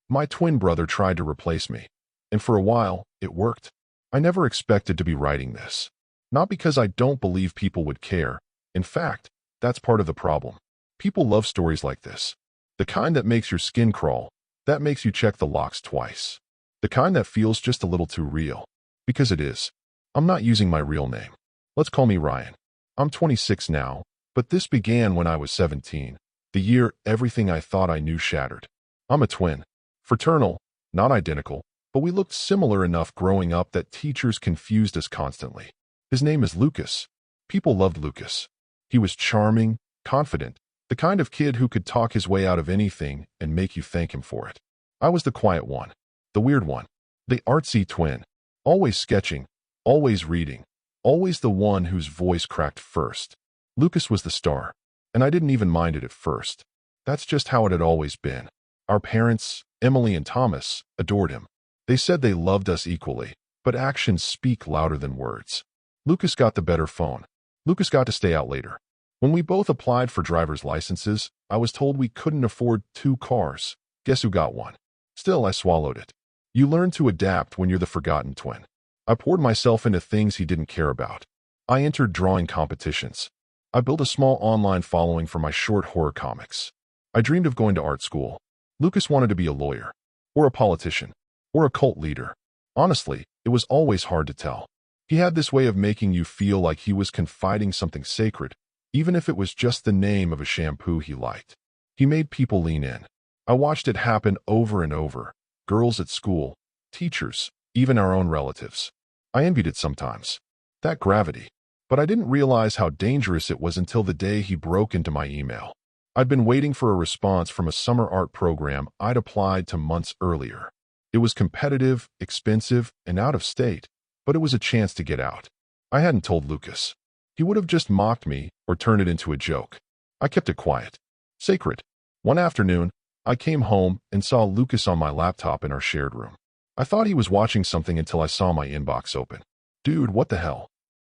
My twin brother tried to replace me, and for a while, it worked. I never expected to be writing this. Not because I don't believe people would care. In fact, that's part of the problem. People love stories like this. The kind that makes your skin crawl, that makes you check the locks twice. The kind that feels just a little too real. Because it is. I'm not using my real name. Let's call me Ryan. I'm 26 now, but this began when I was 17, the year everything I thought I knew shattered. I'm a twin. Fraternal, not identical, but we looked similar enough growing up that teachers confused us constantly. His name is Lucas. People loved Lucas. He was charming, confident, the kind of kid who could talk his way out of anything and make you thank him for it. I was the quiet one, the weird one, the artsy twin, always sketching, always reading, always the one whose voice cracked first. Lucas was the star, and I didn't even mind it at first. That's just how it had always been. Our parents, Emily and Thomas, adored him. They said they loved us equally, but actions speak louder than words. Lucas got the better phone. Lucas got to stay out later. When we both applied for driver's licenses, I was told we couldn't afford 2 cars. Guess who got one? Still, I swallowed it. You learn to adapt when you're the forgotten twin. I poured myself into things he didn't care about. I entered drawing competitions. I built a small online following for my short horror comics. I dreamed of going to art school. Lucas wanted to be a lawyer, or a politician, or a cult leader. Honestly, it was always hard to tell. He had this way of making you feel like he was confiding something sacred, even if it was just the name of a shampoo he liked. He made people lean in. I watched it happen over and over. Girls at school, teachers, even our own relatives. I envied it sometimes. That gravity. But I didn't realize how dangerous it was until the day he broke into my email. I'd been waiting for a response from a summer art program I'd applied to months earlier. It was competitive, expensive, and out of state, but it was a chance to get out. I hadn't told Lucas. He would have just mocked me or turned it into a joke. I kept it quiet. Sacred. One afternoon, I came home and saw Lucas on my laptop in our shared room. I thought he was watching something until I saw my inbox open. Dude, what the hell?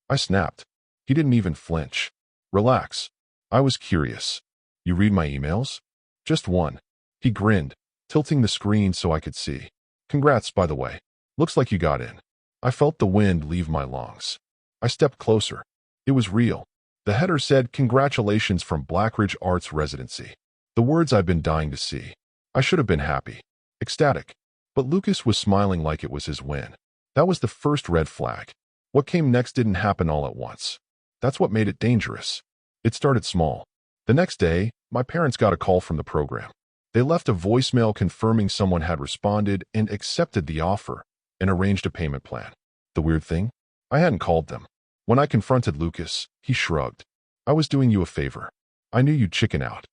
I snapped. He didn't even flinch. Relax. I was curious. You read my emails? Just one. He grinned, tilting the screen so I could see. Congrats, by the way. Looks like you got in. I felt the wind leave my lungs. I stepped closer. It was real. The header said, "Congratulations from Blackridge Arts Residency." The words I've been dying to see. I should have been happy, ecstatic. But Lucas was smiling like it was his win. That was the first red flag. What came next didn't happen all at once. That's what made it dangerous. It started small. The next day, my parents got a call from the program. They left a voicemail confirming someone had responded and accepted the offer and arranged a payment plan. The weird thing? I hadn't called them. When I confronted Lucas, he shrugged. I was doing you a favor. I knew you'd chicken out.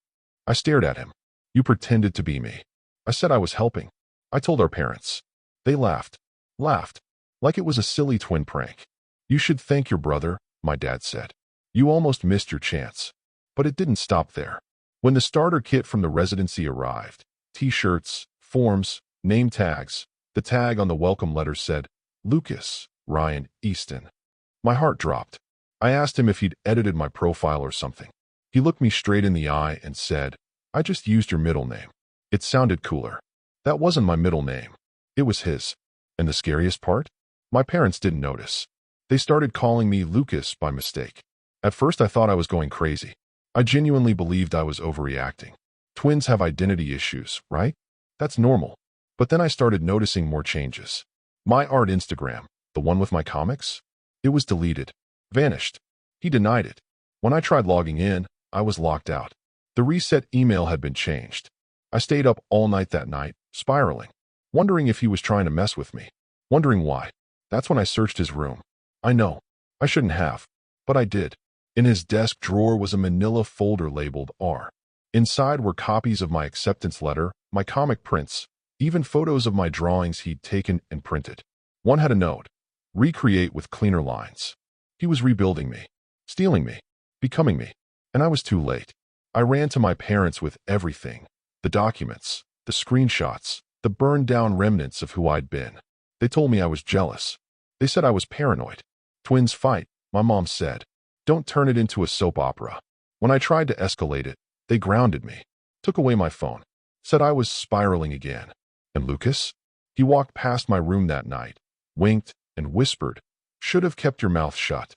I stared at him. You pretended to be me. I said I was helping. I told our parents. They laughed. Laughed. Like it was a silly twin prank. You should thank your brother, my dad said. You almost missed your chance. But it didn't stop there. When the starter kit from the residency arrived, t-shirts, forms, name tags, the tag on the welcome letter said, Lucas, Ryan, Easton. My heart dropped. I asked him if he'd edited my profile or something. He looked me straight in the eye and said, I just used your middle name. It sounded cooler. That wasn't my middle name. It was his. And the scariest part? My parents didn't notice. They started calling me Lucas by mistake. At first I thought I was going crazy. I genuinely believed I was overreacting. Twins have identity issues, right? That's normal. But then I started noticing more changes. My art Instagram, the one with my comics, it was deleted. Vanished. He denied it. When I tried logging in, I was locked out. The reset email had been changed. I stayed up all night that night, spiraling, wondering if he was trying to mess with me, wondering why. That's when I searched his room. I know, I shouldn't have, but I did. In his desk drawer was a manila folder labeled R. Inside were copies of my acceptance letter, my comic prints, even photos of my drawings he'd taken and printed. One had a note, recreate with cleaner lines. He was rebuilding me, stealing me, becoming me, and I was too late. I ran to my parents with everything, the documents, the screenshots, the burned down remnants of who I'd been. They told me I was jealous. They said I was paranoid. Twins fight, my mom said. Don't turn it into a soap opera. When I tried to escalate it, they grounded me, took away my phone, said I was spiraling again. And Lucas? He walked past my room that night, winked, and whispered, "Should have kept your mouth shut."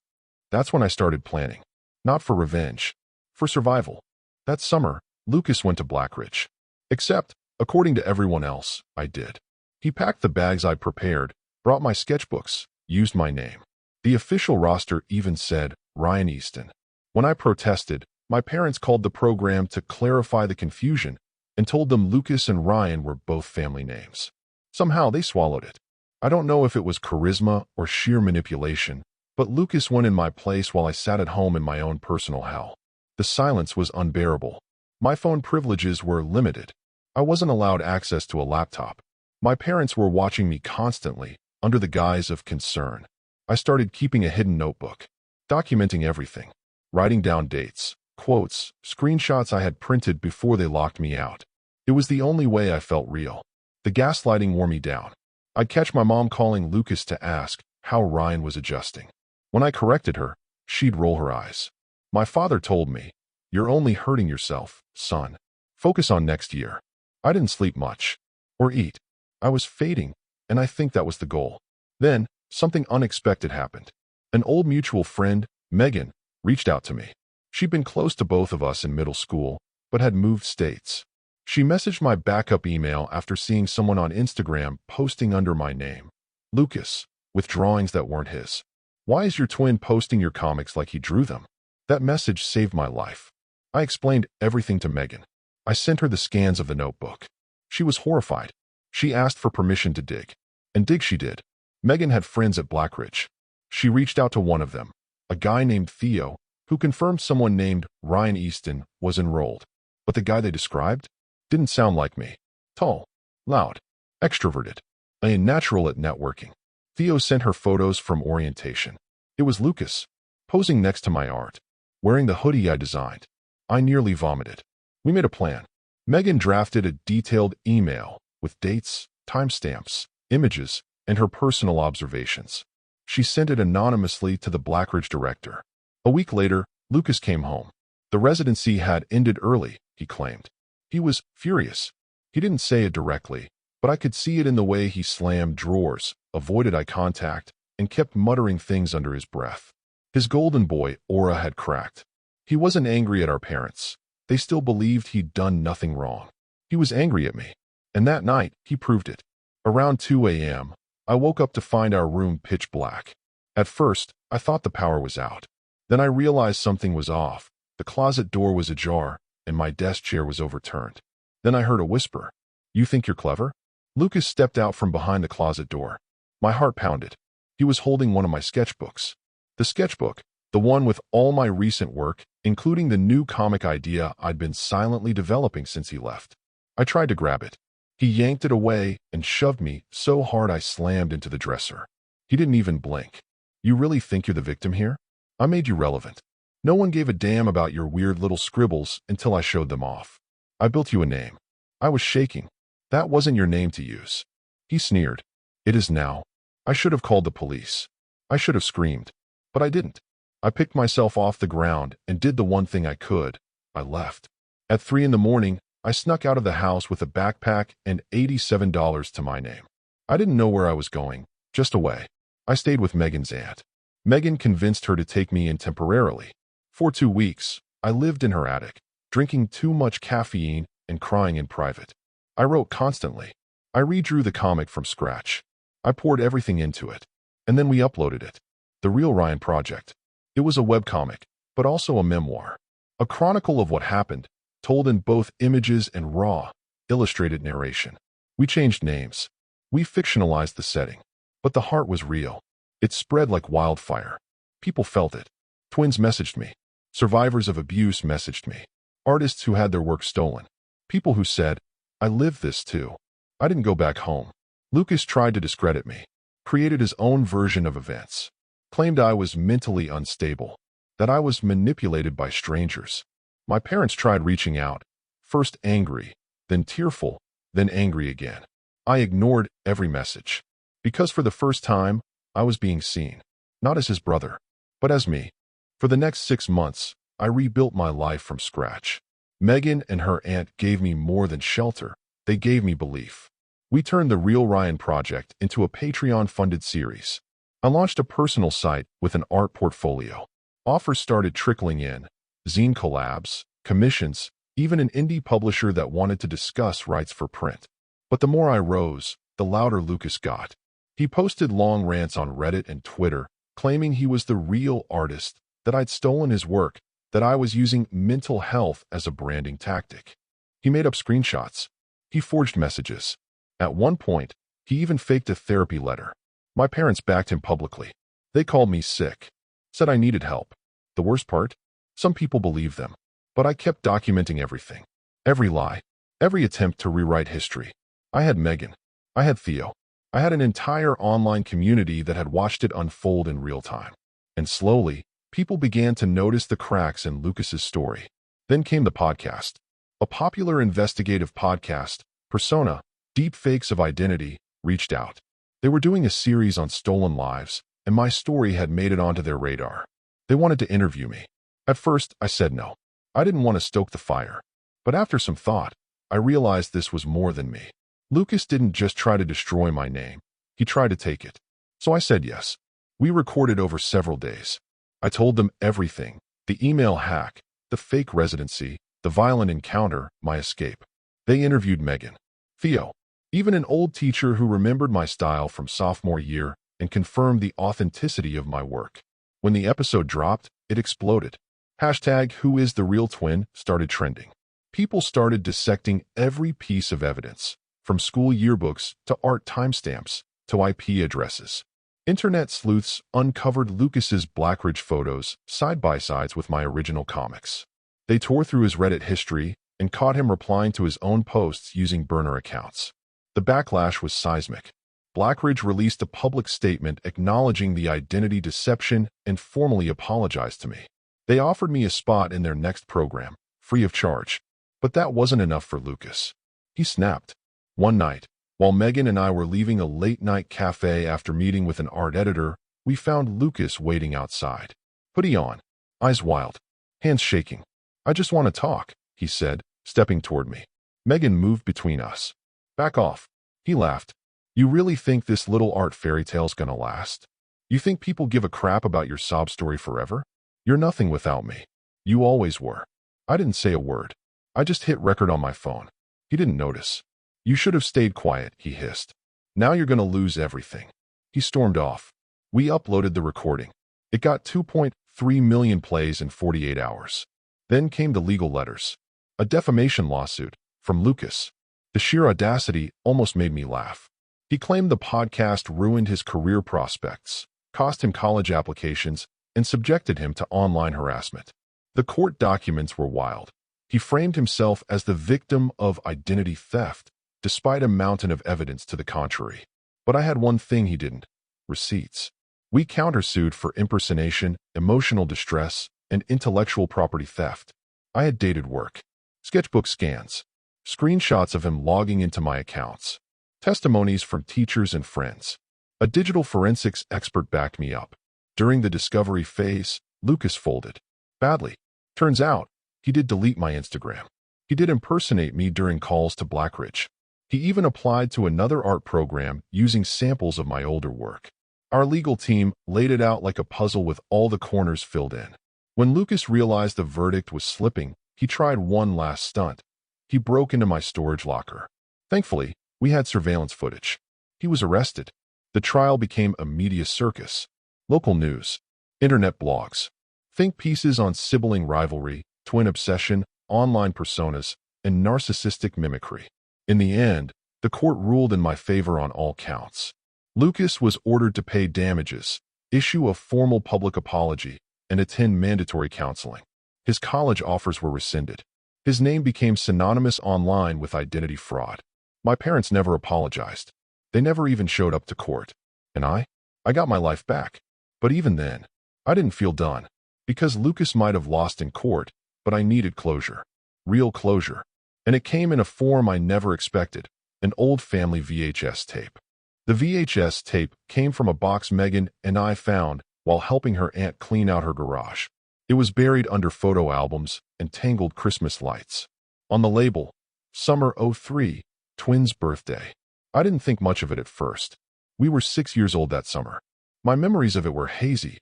That's when I started planning. Not for revenge, for survival. That summer, Lucas went to Blackridge. Except, according to everyone else, I did. He packed the bags I'd prepared, brought my sketchbooks, used my name. The official roster even said Ryan Easton. When I protested, my parents called the program to clarify the confusion and told them Lucas and Ryan were both family names. Somehow they swallowed it. I don't know if it was charisma or sheer manipulation, but Lucas went in my place while I sat at home in my own personal hell. The silence was unbearable. My phone privileges were limited. I wasn't allowed access to a laptop. My parents were watching me constantly, under the guise of concern. I started keeping a hidden notebook, documenting everything, writing down dates, quotes, screenshots I had printed before they locked me out. It was the only way I felt real. The gaslighting wore me down. I'd catch my mom calling Lucas to ask how Ryan was adjusting. When I corrected her, she'd roll her eyes. My father told me, "You're only hurting yourself, son. Focus on next year." I didn't sleep much, or eat. I was fading, and I think that was the goal. Then, something unexpected happened. An old mutual friend, Megan, reached out to me. She'd been close to both of us in middle school, but had moved states. She messaged my backup email after seeing someone on Instagram posting under my name, Lucas, with drawings that weren't his. "Why is your twin posting your comics like he drew them?" That message saved my life. I explained everything to Megan. I sent her the scans of the notebook. She was horrified. She asked for permission to dig. And dig she did. Megan had friends at Blackridge. She reached out to one of them, a guy named Theo, who confirmed someone named Ryan Easton was enrolled. But the guy they described didn't sound like me. Tall, loud, extroverted, and natural at networking. Theo sent her photos from orientation. It was Lucas, posing next to my art, wearing the hoodie I designed. I nearly vomited. We made a plan. Megan drafted a detailed email with dates, timestamps, images, and her personal observations. She sent it anonymously to the Blackridge director. A week later, Lucas came home. The residency had ended early, he claimed. He was furious. He didn't say it directly, but I could see it in the way he slammed drawers, avoided eye contact, and kept muttering things under his breath. His golden boy aura had cracked. He wasn't angry at our parents. They still believed he'd done nothing wrong. He was angry at me. And that night, he proved it. Around 2 a.m., I woke up to find our room pitch black. At first, I thought the power was out. Then I realized something was off. The closet door was ajar, and my desk chair was overturned. Then I heard a whisper. "You think you're clever?" Lucas stepped out from behind the closet door. My heart pounded. He was holding one of my sketchbooks. The sketchbook, the one with all my recent work, including the new comic idea I'd been silently developing since he left. I tried to grab it. He yanked it away and shoved me so hard I slammed into the dresser. He didn't even blink. "You really think you're the victim here? I made you relevant. No one gave a damn about your weird little scribbles until I showed them off. I built you a name." I was shaking. "That wasn't your name to use." He sneered. "It is now. I should have called the police. I should have screamed. But I didn't. I picked myself off the ground and did the one thing I could. I left. At 3 in the morning, I snuck out of the house with a backpack and $87 to my name. I didn't know where I was going, just away. I stayed with Megan's aunt. Megan convinced her to take me in temporarily. For 2 weeks, I lived in her attic, drinking too much caffeine and crying in private. I wrote constantly. I redrew the comic from scratch. I poured everything into it. And then we uploaded it. The Real Ryan Project. It was a webcomic, but also a memoir. A chronicle of what happened, told in both images and raw, illustrated narration. We changed names. We fictionalized the setting. But the heart was real. It spread like wildfire. People felt it. Twins messaged me. Survivors of abuse messaged me. Artists who had their work stolen. People who said, "I lived this too." I didn't go back home. Lucas tried to discredit me. Created his own version of events. Claimed I was mentally unstable. That I was manipulated by strangers. My parents tried reaching out. First angry, then tearful, then angry again. I ignored every message. Because for the first time, I was being seen. Not as his brother, but as me. For the next 6 months, I rebuilt my life from scratch. Megan and her aunt gave me more than shelter. They gave me belief. We turned the Real Ryan project into a Patreon-funded series. I launched a personal site with an art portfolio. Offers started trickling in, zine collabs, commissions, even an indie publisher that wanted to discuss rights for print. But the more I rose, the louder Lucas got. He posted long rants on Reddit and Twitter, claiming he was the real artist, that I'd stolen his work, that I was using mental health as a branding tactic. He made up screenshots. He forged messages. At one point, he even faked a therapy letter. My parents backed him publicly. They called me sick, said I needed help. The worst part? Some people believed them. But I kept documenting everything. Every lie. Every attempt to rewrite history. I had Megan. I had Theo. I had an entire online community that had watched it unfold in real time. And slowly, people began to notice the cracks in Lucas's story. Then came the podcast. A popular investigative podcast, Persona, Deep Fakes of Identity, reached out. They were doing a series on stolen lives, and my story had made it onto their radar. They wanted to interview me. At first, I said no. I didn't want to stoke the fire. But after some thought, I realized this was more than me. Lucas didn't just try to destroy my name. He tried to take it. So I said yes. We recorded over several days. I told them everything. The email hack, the fake residency, the violent encounter, my escape. They interviewed Megan, Theo, even an old teacher who remembered my style from sophomore year and confirmed the authenticity of my work. When the episode dropped, it exploded. #WhoIsTheRealTwin started trending. People started dissecting every piece of evidence, from school yearbooks to art timestamps to IP addresses. Internet sleuths uncovered Lucas's Blackridge photos side-by-sides with my original comics. They tore through his Reddit history and caught him replying to his own posts using burner accounts. The backlash was seismic. Blackridge released a public statement acknowledging the identity deception and formally apologized to me. They offered me a spot in their next program, free of charge. But that wasn't enough for Lucas. He snapped. One night, while Megan and I were leaving a late-night cafe after meeting with an art editor, we found Lucas waiting outside. Hoodie on, eyes wild, hands shaking. "I just want to talk," he said, stepping toward me. Megan moved between us. "Back off." He laughed. "You really think this little art fairy tale's gonna last? You think people give a crap about your sob story forever? You're nothing without me. You always were." I didn't say a word. I just hit record on my phone. He didn't notice. "You should have stayed quiet," he hissed. "Now you're gonna lose everything." He stormed off. We uploaded the recording. It got 2.3 million plays in 48 hours. Then came the legal letters. A defamation lawsuit from Lucas. The sheer audacity almost made me laugh. He claimed the podcast ruined his career prospects, cost him college applications, and subjected him to online harassment. The court documents were wild. He framed himself as the victim of identity theft, despite a mountain of evidence to the contrary. But I had one thing he didn't: receipts. We countersued for impersonation, emotional distress, and intellectual property theft. I had dated work, sketchbook scans, screenshots of him logging into my accounts, testimonies from teachers and friends. A digital forensics expert backed me up. During the discovery phase, Lucas folded. Badly. Turns out, he did delete my Instagram. He did impersonate me during calls to Blackridge. He even applied to another art program using samples of my older work. Our legal team laid it out like a puzzle with all the corners filled in. When Lucas realized the verdict was slipping, he tried one last stunt. He broke into my storage locker. Thankfully, we had surveillance footage. He was arrested. The trial became a media circus. Local news, internet blogs, think pieces on sibling rivalry, twin obsession, online personas, and narcissistic mimicry. In the end, the court ruled in my favor on all counts. Lucas was ordered to pay damages, issue a formal public apology, and attend mandatory counseling. His college offers were rescinded. His name became synonymous online with identity fraud. My parents never apologized. They never even showed up to court. And I got my life back. But even then, I didn't feel done. Because Lucas might have lost in court, but I needed closure. Real closure. And it came in a form I never expected: an old family VHS tape. The VHS tape came from a box Megan and I found while helping her aunt clean out her garage. It was buried under photo albums and tangled Christmas lights. On the label, Summer '03, twins' birthday. I didn't think much of it at first. We were 6 years old that summer. My memories of it were hazy.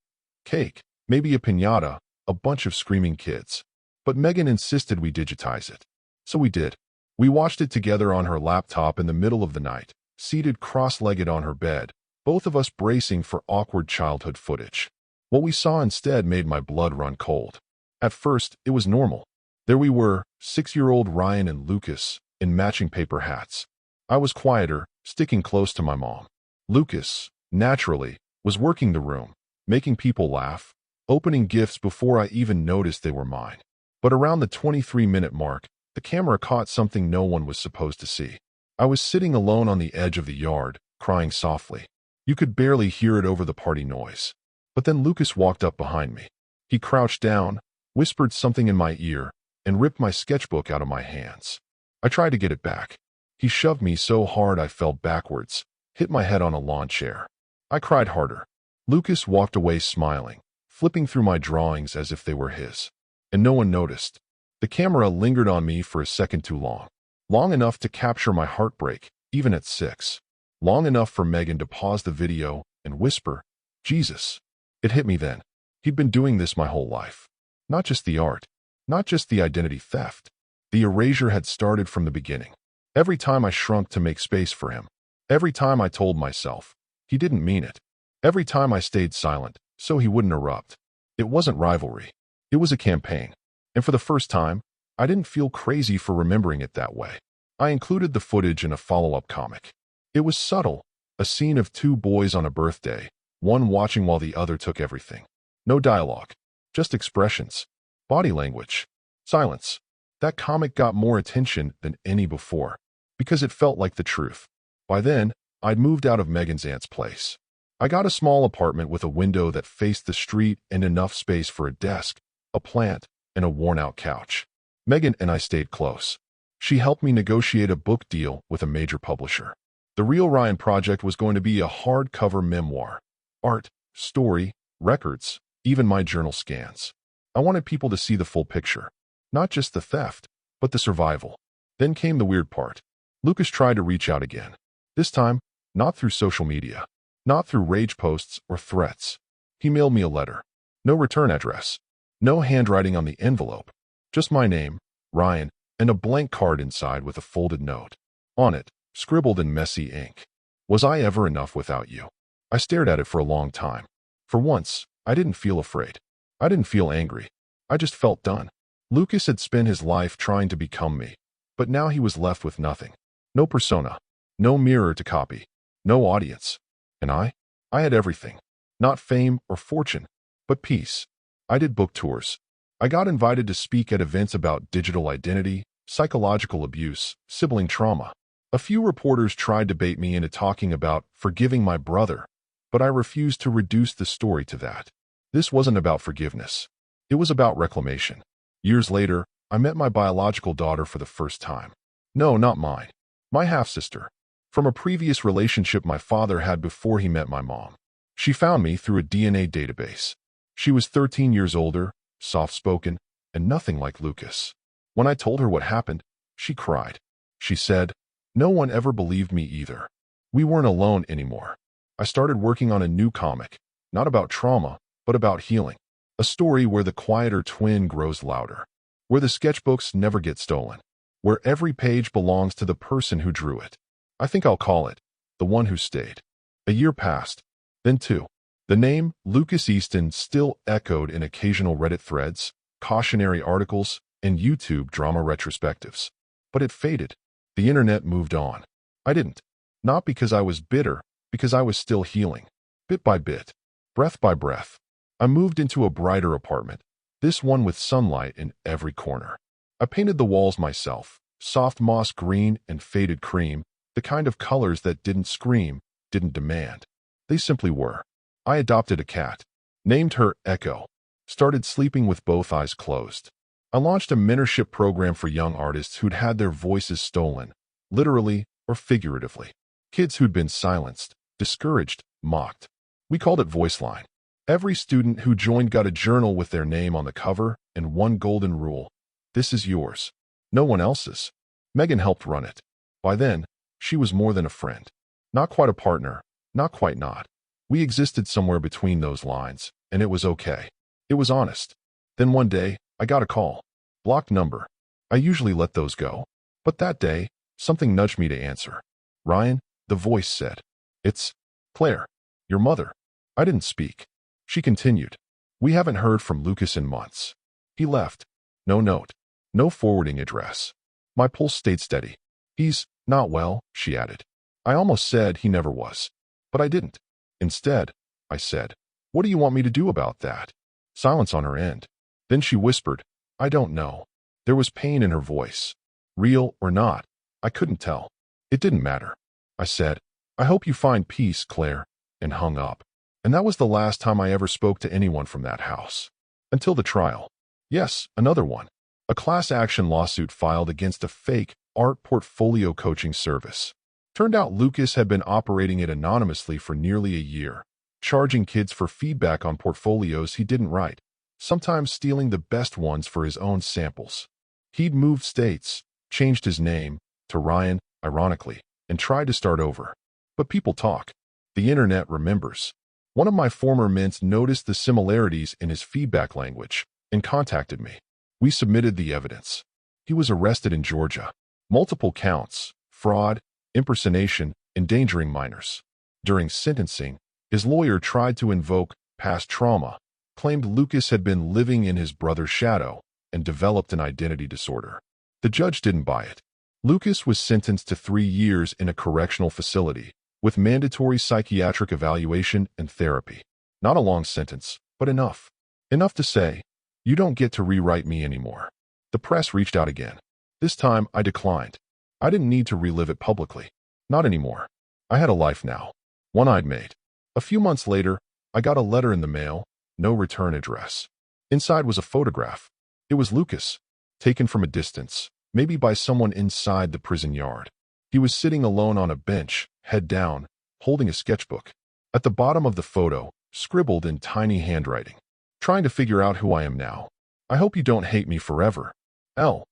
Cake, maybe a piñata, a bunch of screaming kids. But Megan insisted we digitize it. So we did. We watched it together on her laptop in the middle of the night, seated cross-legged on her bed, both of us bracing for awkward childhood footage. What we saw instead made my blood run cold. At first, it was normal. There we were, 6-year-old Ryan and Lucas, in matching paper hats. I was quieter, sticking close to my mom. Lucas, naturally, was working the room, making people laugh, opening gifts before I even noticed they were mine. But around the 23-minute mark, the camera caught something no one was supposed to see. I was sitting alone on the edge of the yard, crying softly. You could barely hear it over the party noise. But then Lucas walked up behind me. He crouched down, whispered something in my ear, and ripped my sketchbook out of my hands. I tried to get it back. He shoved me so hard I fell backwards, hit my head on a lawn chair. I cried harder. Lucas walked away smiling, flipping through my drawings as if they were his. And no one noticed. The camera lingered on me for a second too long. Long enough to capture my heartbreak, even at 6. Long enough for Megan to pause the video and whisper, "Jesus." It hit me then. He'd been doing this my whole life. Not just the art, not just the identity theft. The erasure had started from the beginning. Every time I shrunk to make space for him. Every time I told myself, he didn't mean it. Every time I stayed silent, so he wouldn't erupt. It wasn't rivalry. It was a campaign. And for the first time, I didn't feel crazy for remembering it that way. I included the footage in a follow-up comic. It was subtle, a scene of 2 boys on a birthday, one watching while the other took everything. No dialogue, just expressions, body language, silence. That comic got more attention than any before, because it felt like the truth. By then, I'd moved out of Megan's aunt's place. I got a small apartment with a window that faced the street and enough space for a desk, a plant, and a worn-out couch. Megan and I stayed close. She helped me negotiate a book deal with a major publisher. The Real Ryan project was going to be a hardcover memoir. Art, story, records, even my journal scans. I wanted people to see the full picture. Not just the theft, but the survival. Then came the weird part. Lucas tried to reach out again. This time, not through social media. Not through rage posts or threats. He mailed me a letter. No return address. No handwriting on the envelope. Just my name, Ryan, and a blank card inside with a folded note. On it, scribbled in messy ink. Was I ever enough without you? I stared at it for a long time. For once, I didn't feel afraid. I didn't feel angry. I just felt done. Lucas had spent his life trying to become me, but now he was left with nothing. No persona. No mirror to copy. No audience. And I had everything. Not fame or fortune, but peace. I did book tours. I got invited to speak at events about digital identity, psychological abuse, sibling trauma. A few reporters tried to bait me into talking about forgiving my brother, but I refused to reduce the story to that. This wasn't about forgiveness. It was about reclamation. Years later, I met my biological daughter for the first time. No, not mine. My half-sister. From a previous relationship my father had before he met my mom. She found me through a DNA database. She was 13 years older, soft-spoken, and nothing like Lucas. When I told her what happened, she cried. She said, "No one ever believed me either." We weren't alone anymore. I started working on a new comic, not about trauma, but about healing. A story where the quieter twin grows louder. Where the sketchbooks never get stolen. Where every page belongs to the person who drew it. I think I'll call it, The One Who Stayed. A year passed. Then 2. The name, Lucas Easton, still echoed in occasional Reddit threads, cautionary articles, and YouTube drama retrospectives. But it faded. The internet moved on. I didn't. Not because I was bitter, because I was still healing. Bit by bit. Breath by breath. I moved into a brighter apartment. This one with sunlight in every corner. I painted the walls myself. Soft moss green and faded cream. The kind of colors that didn't scream, didn't demand. They simply were. I adopted a cat. Named her Echo. Started sleeping with both eyes closed. I launched a mentorship program for young artists who'd had their voices stolen, literally or figuratively. Kids who'd been silenced, discouraged, mocked. We called it Voiceline. Every student who joined got a journal with their name on the cover and one golden rule. This is yours. No one else's. Megan helped run it. By then, She was more than a friend. Not quite a partner, not quite not. We existed somewhere between those lines, and it was okay. It was honest. Then one day, I got a call. Blocked number. I usually let those go. But that day, something nudged me to answer. Ryan, the voice said. It's Claire, your mother. I didn't speak. She continued. We haven't heard from Lucas in months. He left. No note. No forwarding address. My pulse stayed steady. He's not well, she added. I almost said he never was. But I didn't. Instead, I said, what do you want me to do about that? Silence on her end. Then she whispered, I don't know. There was pain in her voice. Real or not, I couldn't tell. It didn't matter. I said, I hope you find peace, Claire, and hung up. And that was the last time I ever spoke to anyone from that house. Until the trial. Yes, another one. A class action lawsuit filed against a fake art portfolio coaching service. Turned out Lucas had been operating it anonymously for nearly a year, charging kids for feedback on portfolios he didn't write, sometimes stealing the best ones for his own samples. He'd moved states, changed his name to Ryan, ironically, and tried to start over. But people talk. The internet remembers. One of my former mints noticed the similarities in his feedback language and contacted me. We submitted the evidence. He was arrested in Georgia. Multiple counts, fraud, impersonation, endangering minors. During sentencing, his lawyer tried to invoke past trauma, claimed Lucas had been living in his brother's shadow, and developed an identity disorder. The judge didn't buy it. Lucas was sentenced to 3 years in a correctional facility, with mandatory psychiatric evaluation and therapy. Not a long sentence, but enough. Enough to say, you don't get to rewrite me anymore. The press reached out again. This time, I declined. I didn't need to relive it publicly. Not anymore. I had a life now. One I'd made. A few months later, I got a letter in the mail, no return address. Inside was a photograph. It was Lucas, taken from a distance, maybe by someone inside the prison yard. He was sitting alone on a bench, head down, holding a sketchbook. At the bottom of the photo, scribbled in tiny handwriting. Trying to figure out who I am now. I hope you don't hate me forever. L.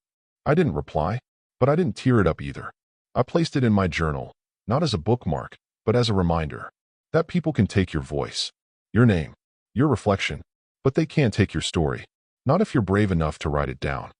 I didn't reply, but I didn't tear it up either. I placed it in my journal, not as a bookmark, but as a reminder that people can take your voice, your name, your reflection, but they can't take your story. Not if you're brave enough to write it down.